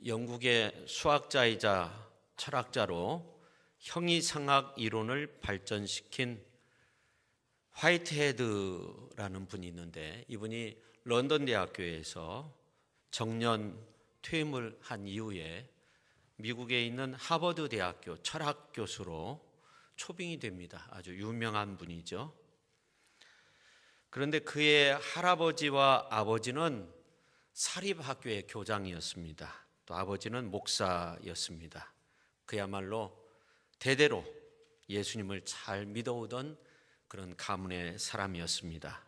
영국의 수학자이자 철학자로 형이상학 이론을 발전시킨 화이트헤드라는 분이 있는데, 이분이 런던 대학교에서 정년 퇴임을 한 이후에 미국에 있는 하버드 대학교 철학 교수로 초빙이 됩니다. 아주 유명한 분이죠. 그런데 그의 할아버지와 아버지는 사립학교의 교장이었습니다. 또 아버지는 목사였습니다. 그야말로 대대로 예수님을 잘 믿어오던 그런 가문의 사람이었습니다.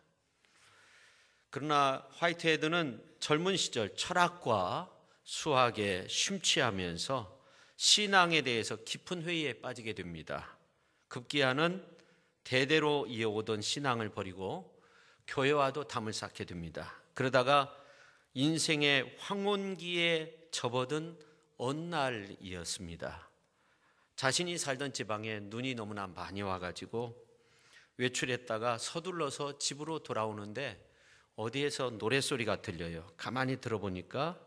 그러나 화이트헤드는 젊은 시절 철학과 수학에 심취하면서 신앙에 대해서 깊은 회의에 빠지게 됩니다. 급기야는 대대로 이어오던 신앙을 버리고 교회와도 담을 쌓게 됩니다. 그러다가 인생의 황혼기에 접어든 어느 날이었습니다. 자신이 살던 지방에 눈이 너무나 많이 와가지고 외출했다가 서둘러서 집으로 돌아오는데 어디에서 노랫소리가 들려요. 가만히 들어보니까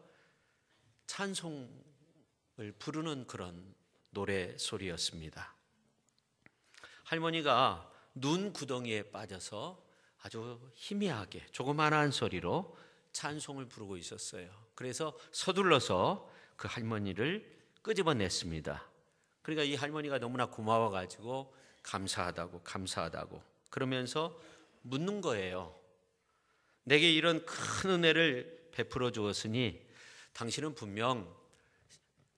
찬송을 부르는 그런 노래소리였습니다. 할머니가 눈 구덩이에 빠져서 아주 희미하게 조그만한 소리로 찬송을 부르고 있었어요. 그래서 서둘러서 그 할머니를 끄집어냈습니다. 그러니까 이 할머니가 너무나 고마워가지고 감사하다고 그러면서 묻는 거예요. 내게 이런 큰 은혜를 베풀어 주었으니 당신은 분명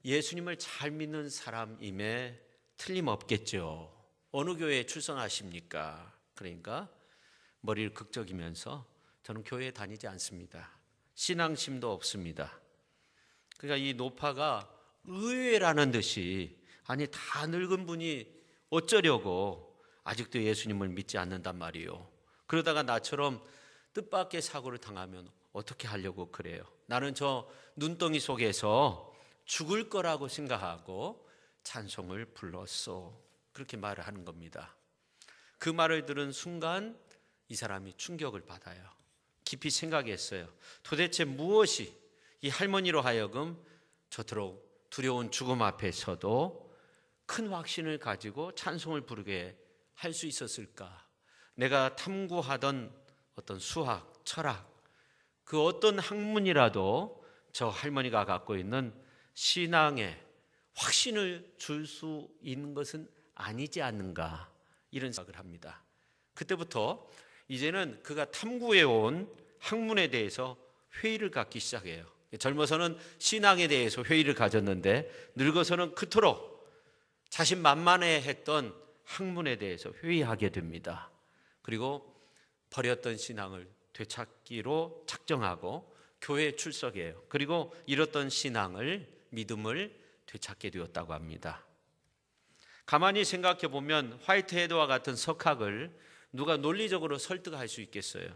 예수님을 잘 믿는 사람임에 틀림없겠죠. 어느 교회에 출석하십니까? 그러니까 머리를 극적이면서 저는 교회에 다니지 않습니다. 신앙심도 없습니다. 그러니까 이 노파가 의외라는 듯이, 아니 다 늙은 분이 어쩌려고 아직도 예수님을 믿지 않는단 말이에요. 그러다가 나처럼 뜻밖의 사고를 당하면 어떻게 하려고 그래요? 나는 저 눈덩이 속에서 죽을 거라고 생각하고 찬송을 불렀어. 그렇게 말을 하는 겁니다. 그 말을 들은 순간 이 사람이 충격을 받아요. 깊이 생각했어요. 도대체 무엇이 이 할머니로 하여금 저토록 두려운 죽음 앞에서도 큰 확신을 가지고 찬송을 부르게 할 수 있었을까? 내가 탐구하던 어떤 수학, 철학, 그 어떤 학문이라도 저 할머니가 갖고 있는 신앙에 확신을 줄 수 있는 것은 아니지 않는가, 이런 생각을 합니다. 그때부터 이제는 그가 탐구해온 학문에 대해서 회의를 갖기 시작해요. 젊어서는 신앙에 대해서 회의를 가졌는데 늙어서는 그토록 자신만만해했던 학문에 대해서 회의하게 됩니다. 그리고 버렸던 신앙을 되찾기로 작정하고 교회에 출석해요. 그리고 잃었던 신앙을, 믿음을 되찾게 되었다고 합니다. 가만히 생각해 보면 화이트헤드와 같은 석학을 누가 논리적으로 설득할 수 있겠어요?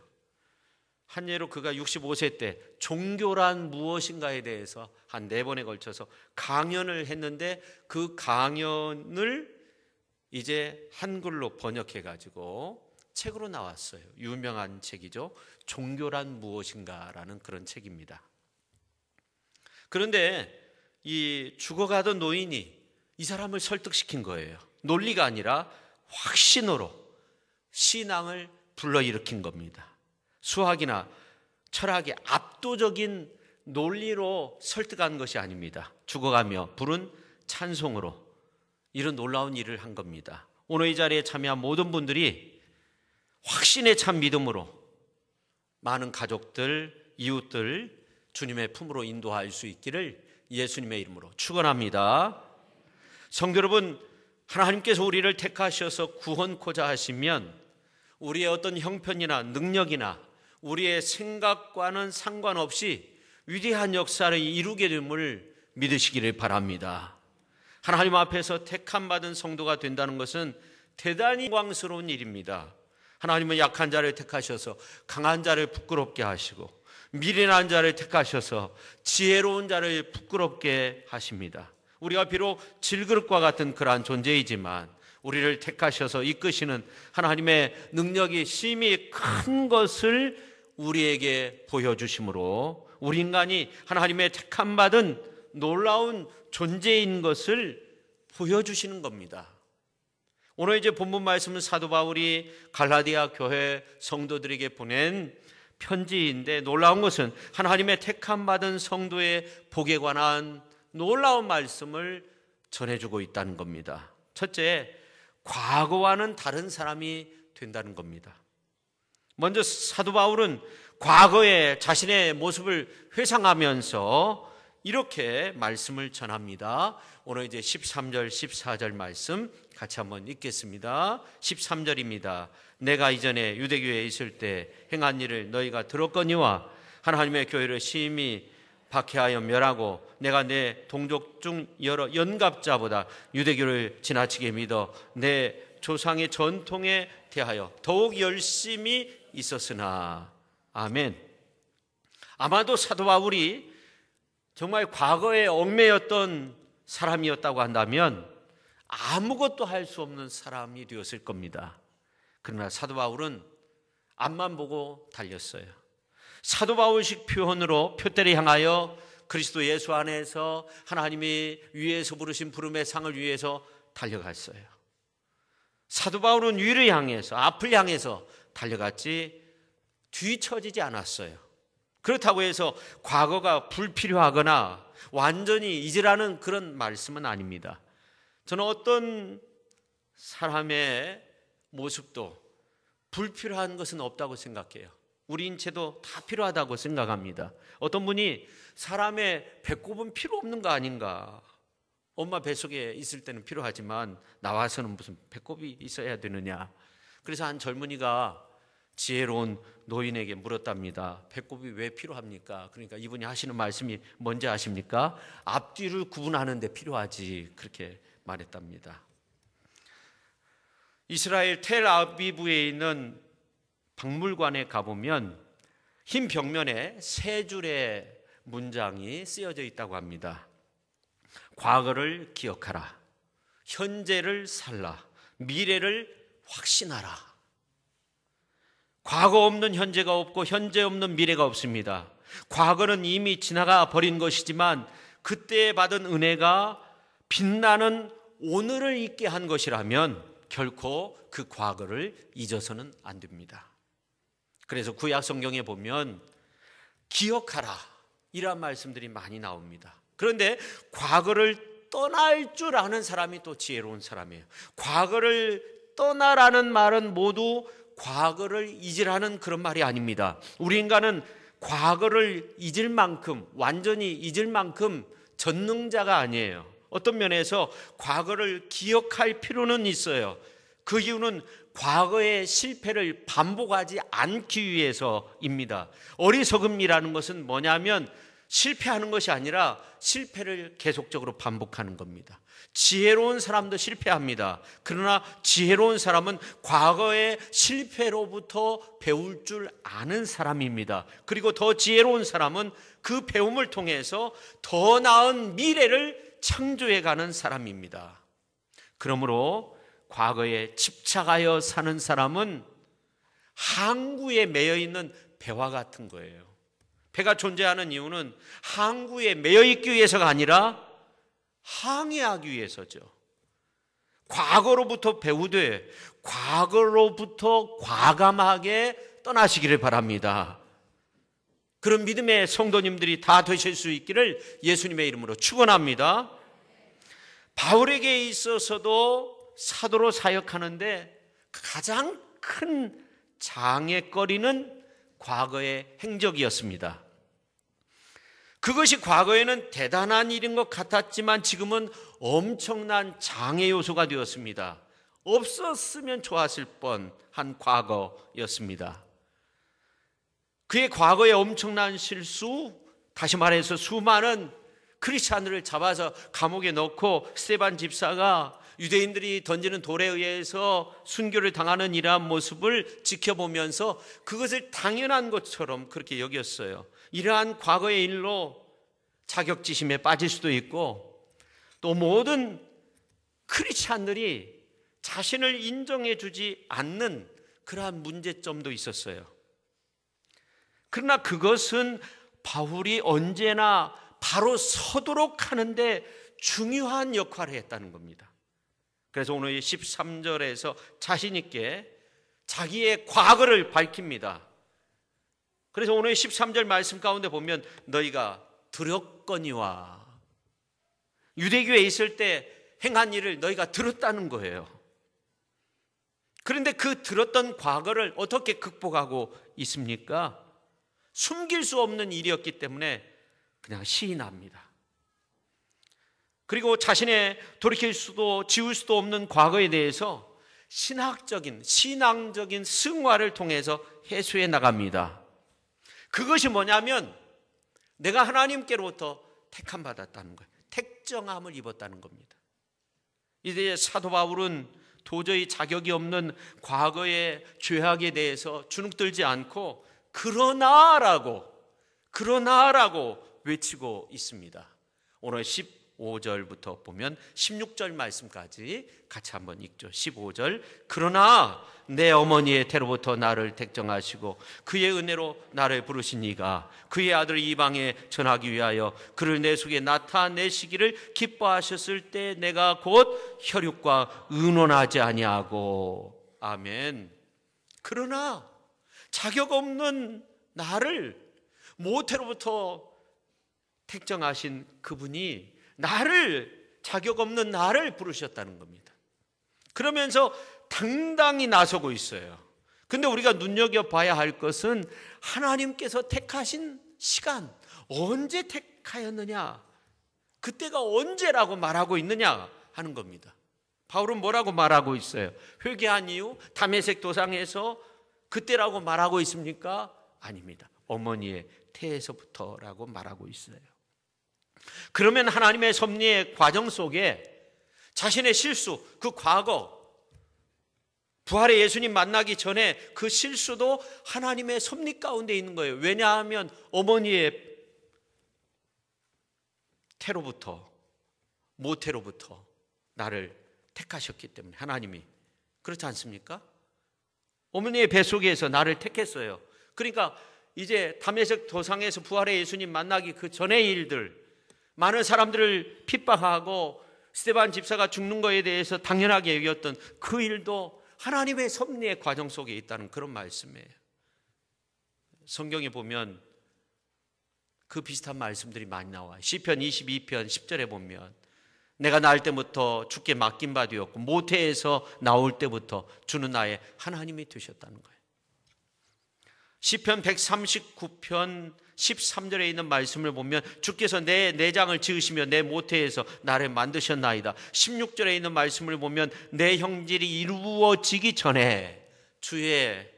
한 예로 그가 65세 때 종교란 무엇인가에 대해서 한 4번에 걸쳐서 강연을 했는데 그 강연을 이제 한글로 번역해 가지고 책으로 나왔어요. 유명한 책이죠. 종교란 무엇인가라는 그런 책입니다. 그런데 이 죽어가던 노인이 이 사람을 설득시킨 거예요. 논리가 아니라 확신으로 신앙을 불러일으킨 겁니다. 수학이나 철학의 압도적인 논리로 설득한 것이 아닙니다. 죽어가며 부른 찬송으로 이런 놀라운 일을 한 겁니다. 오늘 이 자리에 참여한 모든 분들이 확신에 찬 믿음으로 많은 가족들, 이웃들 주님의 품으로 인도할 수 있기를 예수님의 이름으로 축원합니다. 성도 여러분, 하나님께서 우리를 택하셔서 구원코자 하시면 우리의 어떤 형편이나 능력이나 우리의 생각과는 상관없이 위대한 역사를 이루게 됨을 믿으시기를 바랍니다. 하나님 앞에서 택함받은 성도가 된다는 것은 대단히 영광스러운 일입니다. 하나님은 약한 자를 택하셔서 강한 자를 부끄럽게 하시고 미련한 자를 택하셔서 지혜로운 자를 부끄럽게 하십니다. 우리가 비록 질그릇과 같은 그러한 존재이지만 우리를 택하셔서 이끄시는 하나님의 능력이 심히 큰 것을 우리에게 보여주심으로 우리 인간이 하나님의 택함받은 놀라운 존재인 것을 보여주시는 겁니다. 오늘 이제 본문 말씀은 사도 바울이 갈라디아 교회 성도들에게 보낸 편지인데, 놀라운 것은 하나님의 택함 받은 성도의 복에 관한 놀라운 말씀을 전해주고 있다는 겁니다. 첫째, 과거와는 다른 사람이 된다는 겁니다. 먼저 사도 바울은 과거의 자신의 모습을 회상하면서 이렇게 말씀을 전합니다. 오늘 이제 13절, 14절 말씀 같이 한번 읽겠습니다. 13절입니다. 내가 이전에 유대교회에 있을 때 행한 일을 너희가 들었거니와 하나님의 교회를 심히 박해하여 멸하고 내가 내 동족 중 여러 연갑자보다 유대교를 지나치게 믿어 내 조상의 전통에 대하여 더욱 열심히 있었으나. 아멘. 아마도 사도 바울이 정말 과거에 얽매였던 사람이었다고 한다면 아무것도 할 수 없는 사람이 되었을 겁니다. 그러나 사도 바울은 앞만 보고 달렸어요. 사도 바울식 표현으로 표대를 향하여 그리스도 예수 안에서 하나님이 위에서 부르신 부름의 상을 위해서 달려갔어요. 사도 바울은 위를 향해서, 앞을 향해서 달려갔지 뒤처지지 않았어요. 그렇다고 해서 과거가 불필요하거나 완전히 잊으라는 그런 말씀은 아닙니다. 저는 어떤 사람의 모습도 불필요한 것은 없다고 생각해요. 우리 인체도 다 필요하다고 생각합니다. 어떤 분이 사람의 배꼽은 필요 없는 거 아닌가. 엄마 뱃속에 있을 때는 필요하지만 나와서는 무슨 배꼽이 있어야 되느냐. 그래서 한 젊은이가 지혜로운 노인에게 물었답니다. 배꼽이 왜 필요합니까? 그러니까 이분이 하시는 말씀이 뭔지 아십니까? 앞뒤를 구분하는 데 필요하지. 그렇게 말했답니다. 이스라엘 텔아비브에 있는 박물관에 가보면 흰 벽면에 세 줄의 문장이 쓰여져 있다고 합니다. 과거를 기억하라. 현재를 살라. 미래를 확신하라. 과거 없는 현재가 없고 현재 없는 미래가 없습니다. 과거는 이미 지나가 버린 것이지만 그때 받은 은혜가 빛나는 오늘을 있게 한 것이라면 결코 그 과거를 잊어서는 안 됩니다. 그래서 구약 성경에 보면 기억하라 이런 말씀들이 많이 나옵니다. 그런데 과거를 떠날 줄 아는 사람이 또 지혜로운 사람이에요. 과거를 떠나라는 말은 모두 과거를 잊으라는 그런 말이 아닙니다. 우리 인간은 과거를 잊을 만큼, 완전히 잊을 만큼 전능자가 아니에요. 어떤 면에서 과거를 기억할 필요는 있어요. 그 이유는 과거의 실패를 반복하지 않기 위해서입니다. 어리석음이라는 것은 뭐냐면 실패하는 것이 아니라 실패를 계속적으로 반복하는 겁니다. 지혜로운 사람도 실패합니다. 그러나 지혜로운 사람은 과거의 실패로부터 배울 줄 아는 사람입니다. 그리고 더 지혜로운 사람은 그 배움을 통해서 더 나은 미래를 창조해가는 사람입니다. 그러므로 과거에 집착하여 사는 사람은 항구에 매여 있는 배와 같은 거예요. 배가 존재하는 이유는 항구에 매여 있기 위해서가 아니라 항해하기 위해서죠. 과거로부터 배우되 과거로부터 과감하게 떠나시기를 바랍니다. 그런 믿음의 성도님들이 다 되실 수 있기를 예수님의 이름으로 축원합니다. 바울에게 있어서도 사도로 사역하는데 가장 큰 장애거리는 과거의 행적이었습니다. 그것이 과거에는 대단한 일인 것 같았지만 지금은 엄청난 장애 요소가 되었습니다. 없었으면 좋았을 뻔한 과거였습니다. 그의 과거의 엄청난 실수, 다시 말해서 수많은 크리스찬들을 잡아서 감옥에 넣고 스데반 집사가 유대인들이 던지는 돌에 의해서 순교를 당하는 이러한 모습을 지켜보면서 그것을 당연한 것처럼 그렇게 여겼어요. 이러한 과거의 일로 자격지심에 빠질 수도 있고 또 모든 크리스찬들이 자신을 인정해 주지 않는 그러한 문제점도 있었어요. 그러나 그것은 바울이 언제나 바로 서도록 하는데 중요한 역할을 했다는 겁니다. 그래서 오늘 13절에서 자신 있게 자기의 과거를 밝힙니다. 그래서 오늘 13절 말씀 가운데 보면 너희가 들었거니와, 유대교에 있을 때 행한 일을 너희가 들었다는 거예요. 그런데 그 들었던 과거를 어떻게 극복하고 있습니까? 숨길 수 없는 일이었기 때문에 그냥 시인합니다. 그리고 자신의 돌이킬 수도 지울 수도 없는 과거에 대해서 신앙적인 승화를 통해서 해소해 나갑니다. 그것이 뭐냐면 내가 하나님께로부터 택함받았다는 거예요. 택정함을 입었다는 겁니다. 이제 사도 바울은 도저히 자격이 없는 과거의 죄악에 대해서 주눅들지 않고 그러나라고 외치고 있습니다. 오늘 15절부터 보면 16절 말씀까지 같이 한번 읽죠. 15절, 그러나 내 어머니의 태로부터 나를 택정하시고 그의 은혜로 나를 부르신 이가 그의 아들 이방에 전하기 위하여 그를 내 속에 나타내시기를 기뻐하셨을 때 내가 곧 혈육과 의논하지 아니하고. 아멘. 그러나 자격 없는 나를 모태로부터 택정하신 그분이 자격 없는 나를 부르셨다는 겁니다. 그러면서 당당히 나서고 있어요. 근데 우리가 눈여겨봐야 할 것은 하나님께서 택하신 시간, 언제 택하였느냐, 그때가 언제라고 말하고 있느냐 하는 겁니다. 바울은 뭐라고 말하고 있어요? 회개한 이후 다메섹 도상에서 그때라고 말하고 있습니까? 아닙니다. 어머니의 태에서부터라고 말하고 있어요. 그러면 하나님의 섭리의 과정 속에 자신의 실수, 그 과거, 부활의 예수님 만나기 전에 그 실수도 하나님의 섭리 가운데 있는 거예요. 왜냐하면 어머니의 태로부터, 모태로부터 나를 택하셨기 때문에. 하나님이 그렇지 않습니까? 어머니의 뱃속에서 나를 택했어요. 그러니까 이제 다메섹 도상에서 부활의 예수님 만나기 그 전의 일들, 많은 사람들을 핍박하고 스데반 집사가 죽는 것에 대해서 당연하게 여겼던 그 일도 하나님의 섭리의 과정 속에 있다는 그런 말씀이에요. 성경에 보면 그 비슷한 말씀들이 많이 나와요. 시편 22편 10절에 보면 내가 낳을 때부터 주께 맡긴 바 되었고 모태에서 나올 때부터 주는 나의 하나님이 되셨다는 거예요. 시편 139편 13절에 있는 말씀을 보면 주께서 내 내장을 지으시며 내 모태에서 나를 만드셨나이다. 16절에 있는 말씀을 보면 내 형질이 이루어지기 전에 주의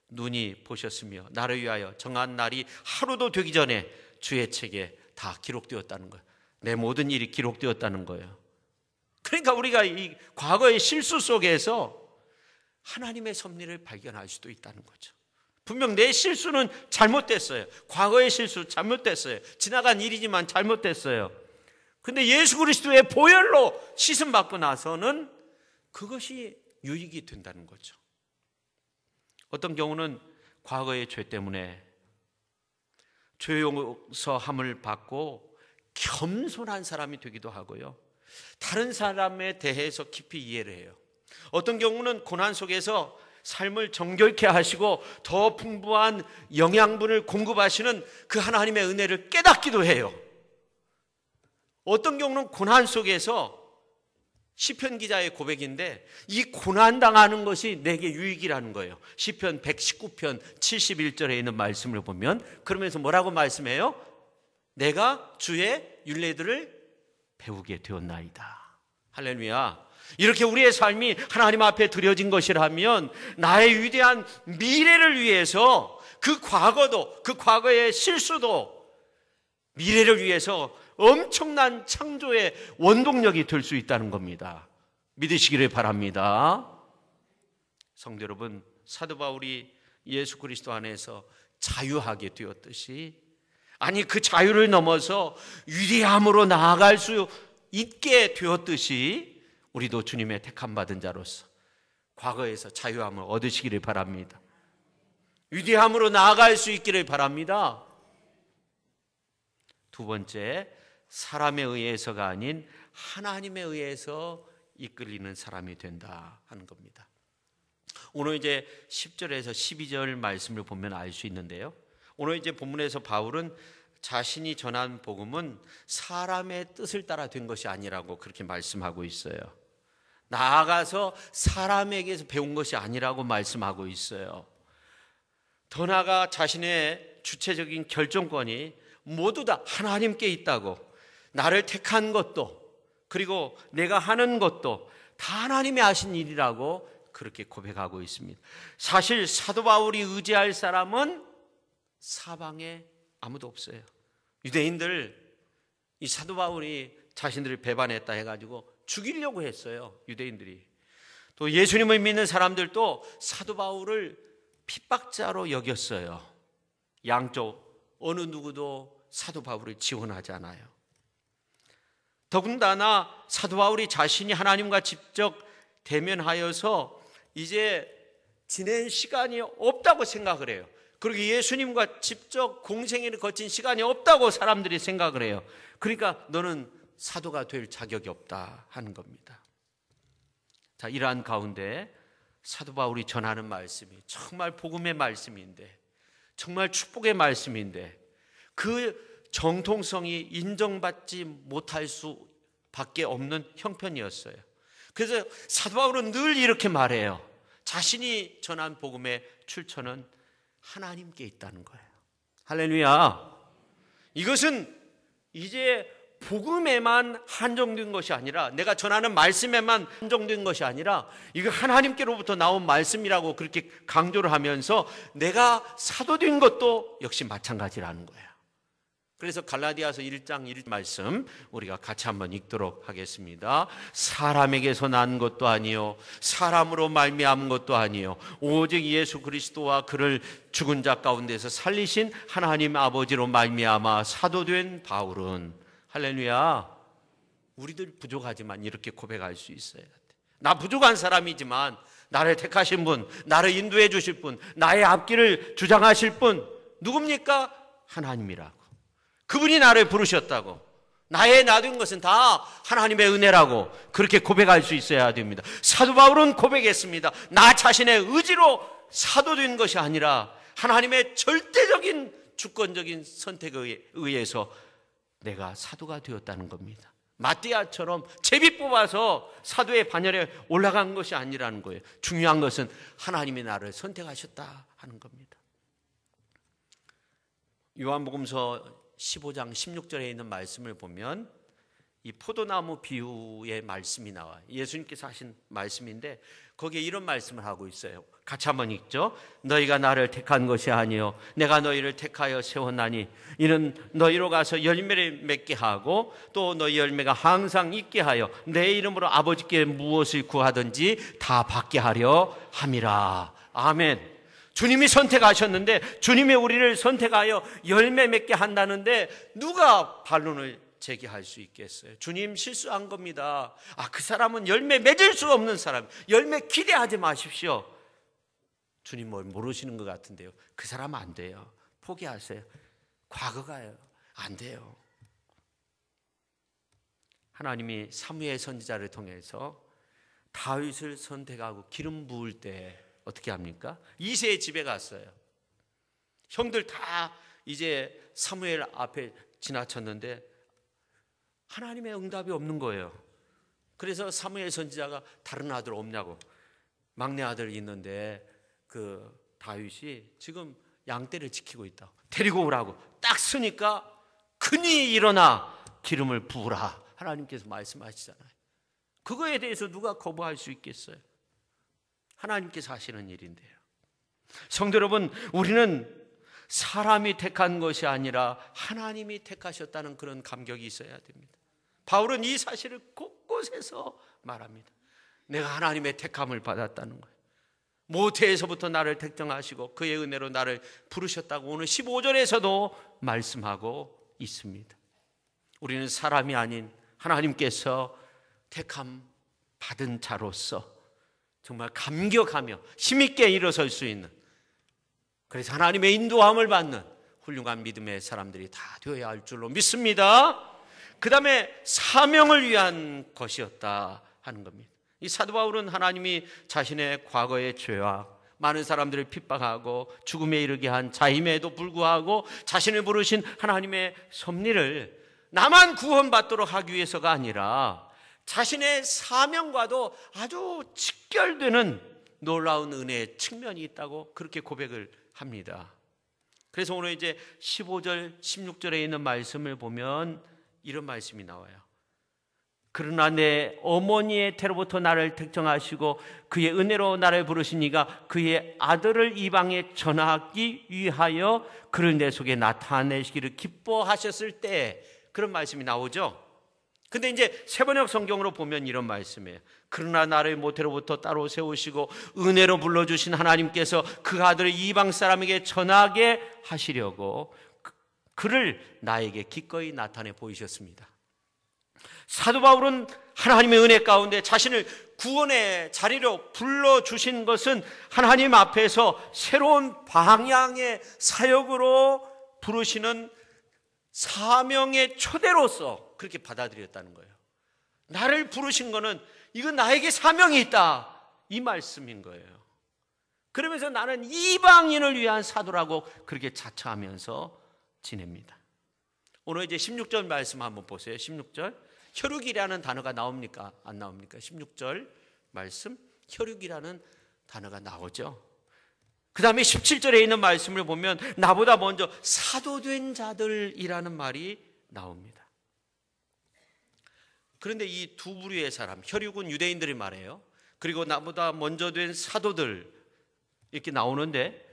눈이 보셨으며 나를 위하여 정한 날이 하루도 되기 전에 주의 책에 다 기록되었다는 거예요. 내 모든 일이 기록되었다는 거예요. 그러니까 우리가 이 과거의 실수 속에서 하나님의 섭리를 발견할 수도 있다는 거죠. 분명 내 실수는 잘못됐어요. 과거의 실수 잘못됐어요. 지나간 일이지만 잘못됐어요. 근데 예수 그리스도의 보혈로 씻음 받고 나서는 그것이 유익이 된다는 거죠. 어떤 경우는 과거의 죄 때문에 죄 용서함을 받고 겸손한 사람이 되기도 하고요. 다른 사람에 대해서 깊이 이해를 해요. 어떤 경우는 고난 속에서 삶을 정결케 하시고 더 풍부한 영양분을 공급하시는 그 하나님의 은혜를 깨닫기도 해요. 어떤 경우는 고난 속에서 시편 기자의 고백인데 이 고난당하는 것이 내게 유익이라는 거예요. 시편 119편 71절에 있는 말씀을 보면 그러면서 뭐라고 말씀해요? 내가 주의 율례들을 배우게 되었나이다. 할렐루야. 이렇게 우리의 삶이 하나님 앞에 드려진 것이라면 나의 위대한 미래를 위해서 그 과거도, 그 과거의 실수도 미래를 위해서 엄청난 창조의 원동력이 될 수 있다는 겁니다. 믿으시기를 바랍니다. 성도 여러분, 사도 바울이 예수 그리스도 안에서 자유하게 되었듯이, 아니 그 자유를 넘어서 위대함으로 나아갈 수 있게 되었듯이 우리도 주님의 택함받은 자로서 과거에서 자유함을 얻으시기를 바랍니다. 위대함으로 나아갈 수 있기를 바랍니다. 두 번째, 사람에 의해서가 아닌 하나님에 의해서 이끌리는 사람이 된다 하는 겁니다. 오늘 이제 10절에서 12절 말씀을 보면 알 수 있는데요, 오늘 이제 본문에서 바울은 자신이 전한 복음은 사람의 뜻을 따라 된 것이 아니라고 그렇게 말씀하고 있어요. 나아가서 사람에게서 배운 것이 아니라고 말씀하고 있어요. 더 나아가 자신의 주체적인 결정권이 모두 다 하나님께 있다고, 나를 택한 것도 그리고 내가 하는 것도 다 하나님이 하신 일이라고 그렇게 고백하고 있습니다. 사실 사도 바울이 의지할 사람은 사방에 아무도 없어요. 유대인들, 이 사도 바울이 자신들을 배반했다 해가지고 죽이려고 했어요, 유대인들이. 또 예수님을 믿는 사람들도 사도 바울을 핍박자로 여겼어요. 양쪽 어느 누구도 사도 바울을 지원하지 않아요. 더군다나 사도 바울이 자신이 하나님과 직접 대면하여서 이제 지낸 시간이 없다고 생각을 해요. 그리고 예수님과 직접 공생애를 거친 시간이 없다고 사람들이 생각을 해요. 그러니까 너는 사도가 될 자격이 없다 하는 겁니다. 자, 이러한 가운데 사도 바울이 전하는 말씀이 정말 복음의 말씀인데, 정말 축복의 말씀인데, 그 정통성이 인정받지 못할 수밖에 없는 형편이었어요. 그래서 사도 바울은 늘 이렇게 말해요. 자신이 전한 복음의 출처는 하나님께 있다는 거예요. 할렐루야. 이것은 이제 복음에만 한정된 것이 아니라, 내가 전하는 말씀에만 한정된 것이 아니라, 이거 하나님께로부터 나온 말씀이라고 그렇게 강조를 하면서 내가 사도된 것도 역시 마찬가지라는 거예요. 그래서 갈라디아서 1장 1 말씀 우리가 같이 한번 읽도록 하겠습니다. 사람에게서 난 것도 아니요 사람으로 말미암은 것도 아니요 오직 예수 그리스도와 그를 죽은 자 가운데서 살리신 하나님 아버지로 말미암아 사도된 바울은, 할렐루야, 우리들 부족하지만 이렇게 고백할 수 있어야 돼. 나 부족한 사람이지만 나를 택하신 분, 나를 인도해 주실 분, 나의 앞길을 주장하실 분 누굽니까? 하나님이라고. 그분이 나를 부르셨다고, 나의 놔둔 것은 다 하나님의 은혜라고 그렇게 고백할 수 있어야 됩니다. 사도 바울은 고백했습니다. 나 자신의 의지로 사도된 것이 아니라 하나님의 절대적인 주권적인 선택에 의해서 내가 사도가 되었다는 겁니다. 마띠아처럼 제비 뽑아서 사도의 반열에 올라간 것이 아니라는 거예요. 중요한 것은 하나님이 나를 선택하셨다 하는 겁니다. 요한복음서 15장 16절에 있는 말씀을 보면 이 포도나무 비유의 말씀이 나와요. 예수님께서 하신 말씀인데 거기에 이런 말씀을 하고 있어요. 같이 한번 읽죠. 너희가 나를 택한 것이 아니요 내가 너희를 택하여 세웠나니 이는 너희로 가서 열매를 맺게 하고 또 너희 열매가 항상 있게 하여 내 이름으로 아버지께 무엇을 구하든지 다 받게 하려 함이라. 아멘. 주님이 선택하셨는데, 주님이 우리를 선택하여 열매 맺게 한다는데 누가 반론을 제기할 수 있겠어요? 주님 실수한 겁니다. 그 사람은 열매 맺을 수 없는 사람, 열매 기대하지 마십시오. 주님 뭘 모르시는 것 같은데요. 그 사람 안 돼요. 포기하세요. 과거가요. 안 돼요. 하나님이 사무엘 선지자를 통해서 다윗을 선택하고 기름 부을 때 어떻게 합니까? 이새의 집에 갔어요. 형들 다 이제 사무엘 앞에 지나쳤는데 하나님의 응답이 없는 거예요. 그래서 사무엘 선지자가 다른 아들 없냐고, 막내 아들 있는데 그 다윗이 지금 양떼를 지키고 있다, 데리고 오라고 딱 쓰니까 그니 일어나 기름을 부으라 하나님께서 말씀하시잖아요. 그거에 대해서 누가 거부할 수 있겠어요? 하나님께서 하시는 일인데요. 성도 여러분, 우리는 사람이 택한 것이 아니라 하나님이 택하셨다는 그런 감격이 있어야 됩니다. 바울은 이 사실을 곳곳에서 말합니다. 내가 하나님의 택함을 받았다는 거예요. 모태에서부터 나를 택정하시고 그의 은혜로 나를 부르셨다고 오늘 15절에서도 말씀하고 있습니다. 우리는 사람이 아닌 하나님께서 택함 받은 자로서 정말 감격하며 힘있게 일어설 수 있는, 그래서 하나님의 인도함을 받는 훌륭한 믿음의 사람들이 다 되어야 할 줄로 믿습니다. 그 다음에 사명을 위한 것이었다 하는 겁니다. 이 사도 바울은 하나님이 자신의 과거의 죄와 많은 사람들을 핍박하고 죽음에 이르게 한 자임에도 불구하고 자신을 부르신 하나님의 섭리를 나만 구원받도록 하기 위해서가 아니라 자신의 사명과도 아주 직결되는 놀라운 은혜의 측면이 있다고 그렇게 고백을 합니다. 그래서 오늘 이제 15절, 16절에 있는 말씀을 보면 이런 말씀이 나와요. 그러나 내 어머니의 태로부터 나를 택정하시고 그의 은혜로 나를 부르시니가 그의 아들을 이방에 전하기 위하여 그를 내 속에 나타내시기를 기뻐하셨을 때, 그런 말씀이 나오죠. 근데 이제 세번역 성경으로 보면 이런 말씀이에요. 그러나 나를 모태로부터 따로 세우시고 은혜로 불러주신 하나님께서 그 아들을 이방 사람에게 전하게 하시려고 그를 나에게 기꺼이 나타내 보이셨습니다. 사도 바울은 하나님의 은혜 가운데 자신을 구원의 자리로 불러주신 것은 하나님 앞에서 새로운 방향의 사역으로 부르시는 사명의 초대로서 그렇게 받아들였다는 거예요. 나를 부르신 거는 이건 나에게 사명이 있다, 이 말씀인 거예요. 그러면서 나는 이방인을 위한 사도라고 그렇게 자처하면서 지냅니다. 오늘 이제 16절 말씀 한번 보세요. 16절 혈육이라는 단어가 나옵니까? 안 나옵니까? 16절 말씀 혈육이라는 단어가 나오죠. 그 다음에 17절에 있는 말씀을 보면 나보다 먼저 사도된 자들이라는 말이 나옵니다. 그런데 이 두 부류의 사람, 혈육은 유대인들이 말해요. 그리고 나보다 먼저 된 사도들 이렇게 나오는데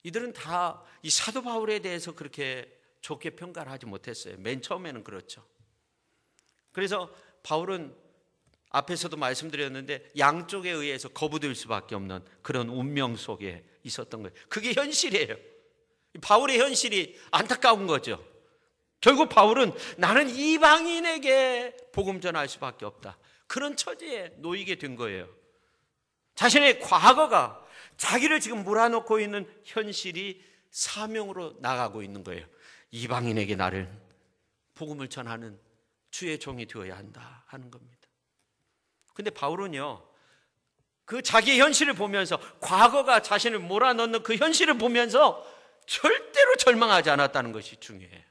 이들은 다 이 사도 바울에 대해서 그렇게 좋게 평가를 하지 못했어요. 맨 처음에는 그렇죠. 그래서 바울은 앞에서도 말씀드렸는데 양쪽에 의해서 거부될 수밖에 없는 그런 운명 속에 있었던 거예요. 그게 현실이에요. 바울의 현실이 안타까운 거죠. 결국 바울은 나는 이방인에게 복음 전할 수밖에 없다, 그런 처지에 놓이게 된 거예요. 자신의 과거가 자기를 지금 몰아넣고 있는 현실이 사명으로 나가고 있는 거예요. 이방인에게 나를 복음을 전하는 주의 종이 되어야 한다 하는 겁니다. 근데 바울은요, 그 자기의 현실을 보면서, 과거가 자신을 몰아넣는 그 현실을 보면서 절대로 절망하지 않았다는 것이 중요해요.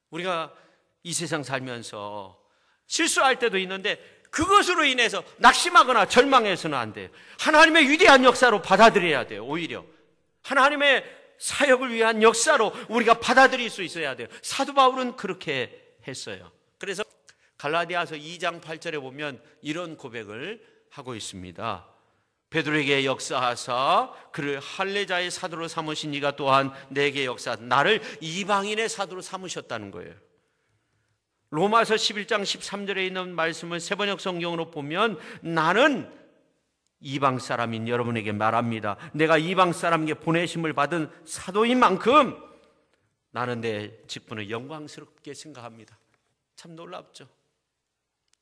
우리가 이 세상 살면서 실수할 때도 있는데 그것으로 인해서 낙심하거나 절망해서는 안 돼요. 하나님의 위대한 역사로 받아들여야 돼요. 오히려 하나님의 사역을 위한 역사로 우리가 받아들일 수 있어야 돼요. 사도 바울은 그렇게 했어요. 그래서 갈라디아서 2장 8절에 보면 이런 고백을 하고 있습니다. 베드로에게 역사하사 그를 할례자의 사도로 삼으신 이가 또한 내게 역사하사 나를 이방인의 사도로 삼으셨다는 거예요. 로마서 11장 13절에 있는 말씀을 세번역 성경으로 보면 나는 이방 사람인 여러분에게 말합니다. 내가 이방 사람에게 보내심을 받은 사도인 만큼 나는 내 직분을 영광스럽게 생각합니다. 참 놀랍죠.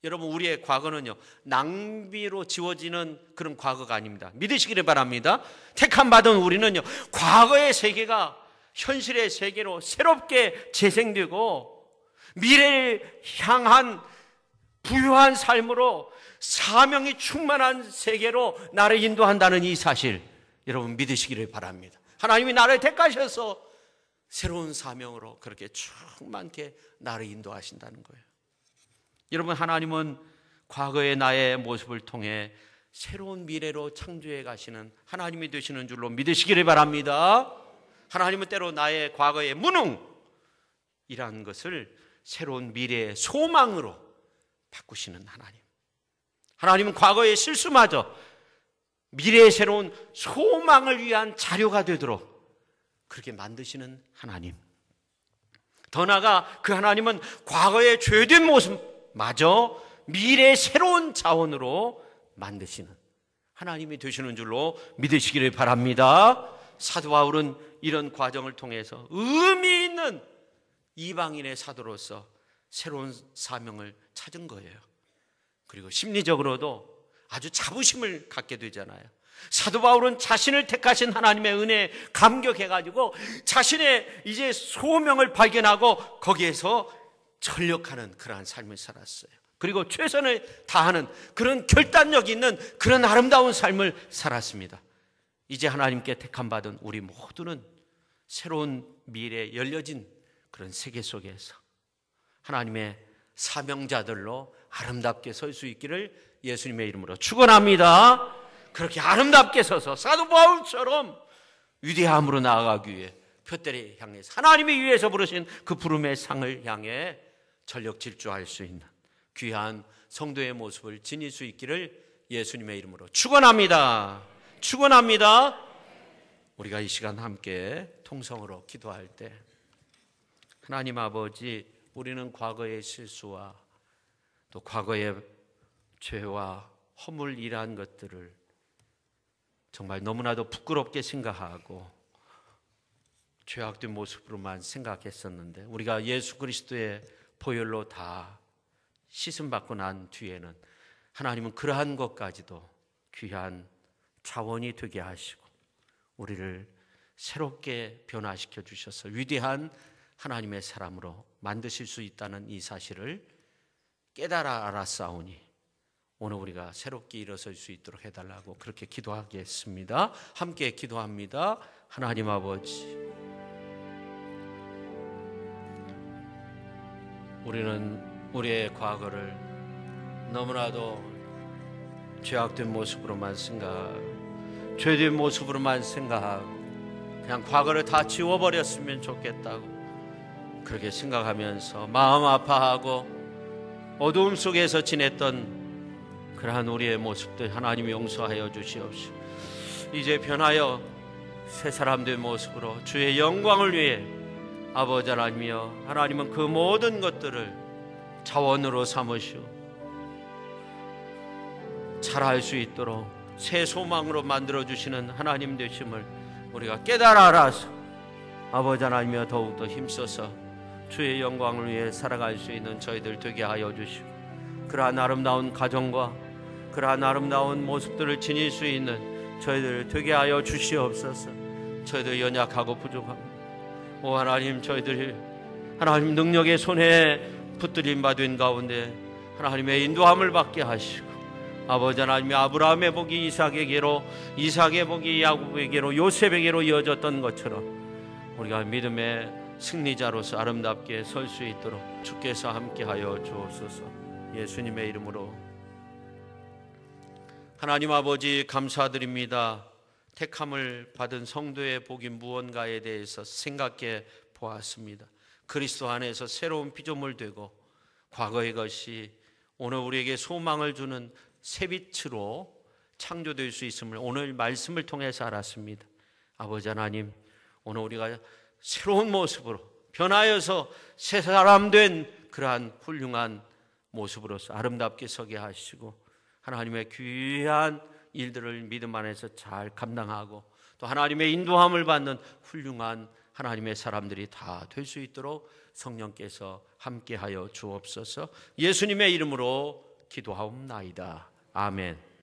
여러분, 우리의 과거는요, 낭비로 지워지는 그런 과거가 아닙니다. 믿으시기를 바랍니다. 택함 받은 우리는요, 과거의 세계가 현실의 세계로 새롭게 재생되고 미래를 향한 부유한 삶으로 사명이 충만한 세계로 나를 인도한다는 이 사실, 여러분 믿으시기를 바랍니다. 하나님이 나를 택하셔서 새로운 사명으로 그렇게 충만케 나를 인도하신다는 거예요. 여러분, 하나님은 과거의 나의 모습을 통해 새로운 미래로 창조해 가시는 하나님이 되시는 줄로 믿으시기를 바랍니다. 하나님은 때로 나의 과거의 무능이라는 것을 새로운 미래의 소망으로 바꾸시는 하나님. 하나님은 과거의 실수마저 미래의 새로운 소망을 위한 자료가 되도록 그렇게 만드시는 하나님. 더 나아가 그 하나님은 과거의 죄된 모습마저 미래의 새로운 자원으로 만드시는 하나님이 되시는 줄로 믿으시기를 바랍니다. 사도 바울은 이런 과정을 통해서 의미 있는 이방인의 사도로서 새로운 사명을 찾은 거예요. 그리고 심리적으로도 아주 자부심을 갖게 되잖아요. 사도 바울은 자신을 택하신 하나님의 은혜에 감격해가지고 자신의 이제 소명을 발견하고 거기에서 전력하는 그러한 삶을 살았어요. 그리고 최선을 다하는 그런 결단력 있는 그런 아름다운 삶을 살았습니다. 이제 하나님께 택함받은 우리 모두는 새로운 미래에 열려진 그런 세계 속에서 하나님의 사명자들로 아름답게 설 수 있기를 예수님의 이름으로 축원합니다. 그렇게 아름답게 서서 사도 바울처럼 위대함으로 나아가기 위해 표대를 향해서 하나님이 위에서 부르신 그 부름의 상을 향해 전력 질주할 수 있는 귀한 성도의 모습을 지닐 수 있기를 예수님의 이름으로 축원합니다. 축원합니다. 우리가 이 시간 함께 통성으로 기도할 때 하나님 아버지, 우리는 과거의 실수와 또 과거의 죄와 허물이란 것들을 정말 너무나도 부끄럽게 생각하고 죄악된 모습으로만 생각했었는데 우리가 예수 그리스도의 보혈로 다 씻음받고 난 뒤에는 하나님은 그러한 것까지도 귀한 자원이 되게 하시고 우리를 새롭게 변화시켜 주셔서 위대한 하나님의 사람으로 만드실 수 있다는 이 사실을 깨달아 알았사오니 오늘 우리가 새롭게 일어설 수 있도록 해달라고 그렇게 기도하겠습니다. 함께 기도합니다. 하나님 아버지, 우리는 우리의 과거를 너무나도 죄악된 모습으로만 생각하고 죄된 모습으로만 생각하고 그냥 과거를 다 지워버렸으면 좋겠다고 그렇게 생각하면서 마음 아파하고 어두움 속에서 지냈던 그러한 우리의 모습들 하나님이 용서하여 주시옵시고 이제 변하여 새 사람 된 모습으로 주의 영광을 위해 아버지 하나님이여, 하나님은 그 모든 것들을 자원으로 삼으시오 잘할 수 있도록 새 소망으로 만들어주시는 하나님 되심을 우리가 깨달아 알아서 아버지 하나님이여 더욱더 힘써서 주의 영광을 위해 살아갈 수 있는 저희들 되게 하여 주시고 그러한 아름다운 가정과 그러한 아름다운 모습들을 지닐 수 있는 저희들 되게 하여 주시옵소서. 저희들 연약하고 부족합니다. 오 하나님, 저희들이 하나님 능력의 손에 붙들림 받은 가운데 하나님의 인도함을 받게 하시고 아버지 하나님이 아브라함의 복이 이삭에게로, 이삭의 복이 야곱에게로, 요셉에게로 이어졌던 것처럼 우리가 믿음의 승리자로서 아름답게 설 수 있도록 주께서 함께하여 주옵소서. 예수님의 이름으로. 하나님 아버지 감사드립니다. 택함을 받은 성도의 복이 무언가에 대해서 생각해 보았습니다. 그리스도 안에서 새로운 피조물 되고 과거의 것이 오늘 우리에게 소망을 주는 새빛으로 창조될 수 있음을 오늘 말씀을 통해서 알았습니다. 아버지 하나님, 오늘 우리가 새로운 모습으로 변하여서 새 사람 된 그러한 훌륭한 모습으로서 아름답게 서게 하시고 하나님의 귀한 일들을 믿음 안에서 잘 감당하고 또 하나님의 인도함을 받는 훌륭한 하나님의 사람들이 다 될 수 있도록 성령께서 함께하여 주옵소서. 예수님의 이름으로 기도하옵나이다. 아멘.